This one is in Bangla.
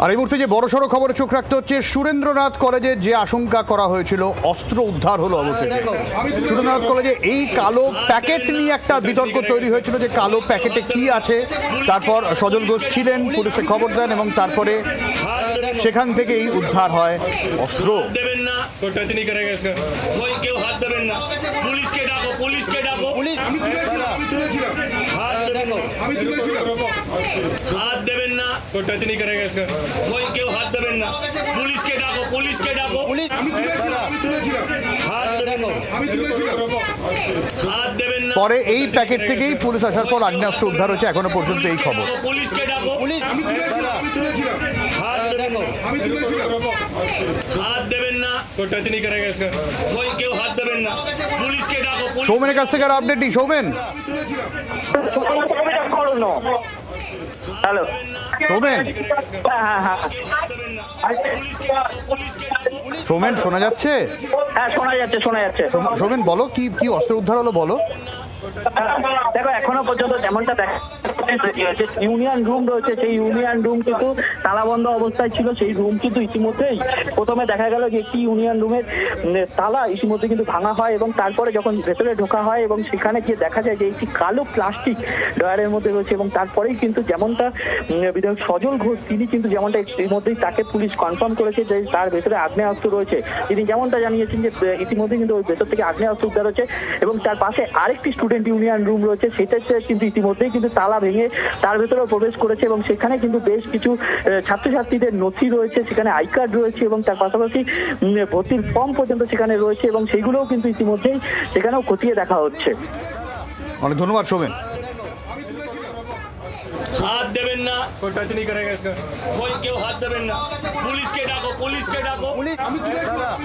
আর এই মুহূর্তে যে বড়সড় খবরে চোখ রাখতে হচ্ছে, সুরেন্দ্রনাথ কলেজে যে আশঙ্কা করা হয়েছিল অস্ত্র উদ্ধার হলো অবশেষে। সুরেন্দ্রনাথ কলেজে এই কালো প্যাকেট নিয়ে একটা বিতর্ক তৈরি হয়েছিল যে কালো প্যাকেটে কি আছে। তারপর সজল ঘোষ ছিলেন, পুলিশে খবর দেন এবং তারপরে সেখান থেকেই উদ্ধার হয় অস্ত্র। দেবেন না, কোই টাচ नहीं करेगा इसका, कोई কেউ হাত দেবেন না, পুলিশকে ডাকো, পুলিশকে ডাকো। পুলিশ আমি তুলেছিলাম হাত দেবেন না, হাত দেবেন না, কোই টাচ नहीं करेगा इसका, कोई কেউ হাত দেবেন না, পুলিশকে ডাকো, পুলিশকে ডাকো। পুলিশ আমি তুলেছিলাম হাত দেবেন না, হাত দেবেন না। পরে এই প্যাকেট থেকেই পুলিশ আসার পর আগ্নেয়াস্ত্র উদ্ধার হয়েছে, এখনো পর্যন্ত এই খবর। পুলিশকে ডাকো, পুলিশ আমি তুলেছিলাম হাত দেবেন না, হাত দেবেন না, কোই টাচ नहीं करेगा इसका, कोई কেউ হাত দেবেন না, পুলিশকে ডাকো। সৌমেনের কাছ থেকে আর আপডেট নেই। সৌমেন, হ্যালো সৌমেন, সৌমেন শোনা যাচ্ছে? হ্যাঁ শোনা যাচ্ছে সৌমেন বলো, কি কি অস্ত্র উদ্ধার হলো বলো। দেখো এখনো পর্যন্ত যেমনটা দেখা যে ইউনিয়ন রুম রয়েছে, সেই ইউনিয়ন রুম কিন্তু তালাবন্ধ অবস্থায় ছিল। সেই রুম কিন্তু ইতিমধ্যেই প্রথমে দেখা গেল যে একটি ইউনিয়ন রুমের তালা ইতিমধ্যে কিন্তু ভাঙা হয় এবং তারপরে যখন ভেতরে ঢোকা হয় এবং সেখানে গিয়ে দেখা যায় যে একটি কালো প্লাস্টিক ডয়ারের মধ্যে রয়েছে এবং তারপরেই কিন্তু যেমনটা বিধায়ক সজল ঘোষ তিনি কিন্তু যেমনটা এর মধ্যেই তাকে পুলিশ কনফার্ম করেছে যে তার ভেতরে আগ্নেয়াস্ত্র রয়েছে। তিনি যেমনটা জানিয়েছেন যে ইতিমধ্যে কিন্তু ওই ভেতর থেকে আগ্নেয়াস্ত্র উদ্ধার হচ্ছে এবং তার পাশে আরেকটি স্টুডেন্ট ইউনিয়ন রুম রয়েছে, সেটাতে কিন্তু ইতিমধ্যেই কিন্তু তালা ভেঙে তার ভেতরেও প্রবেশ করেছে এবং সেখানে কিন্তু বেশ কিছু ছাত্রছাত্রীদের নথি রয়েছে, সেখানে আই কার্ড রয়েছে এবং তার পাশাপাশি ভর্তির ফর্ম পর্যন্ত সেখানে রয়েছে এবং সেইগুলোও কিন্তু ইতিমধ্যেই সেখানেও খতিয়ে দেখা হচ্ছে। অনেক ধন্যবাদ সৌমেন। হাত দেবেন না, কোই টাচ नहीं करेगा इसका, कोई কেউ হাত দেবেন না, পুলিশকে ডাকো, পুলিশকে ডাকো। পুলিশ আমি তুলেছিলাম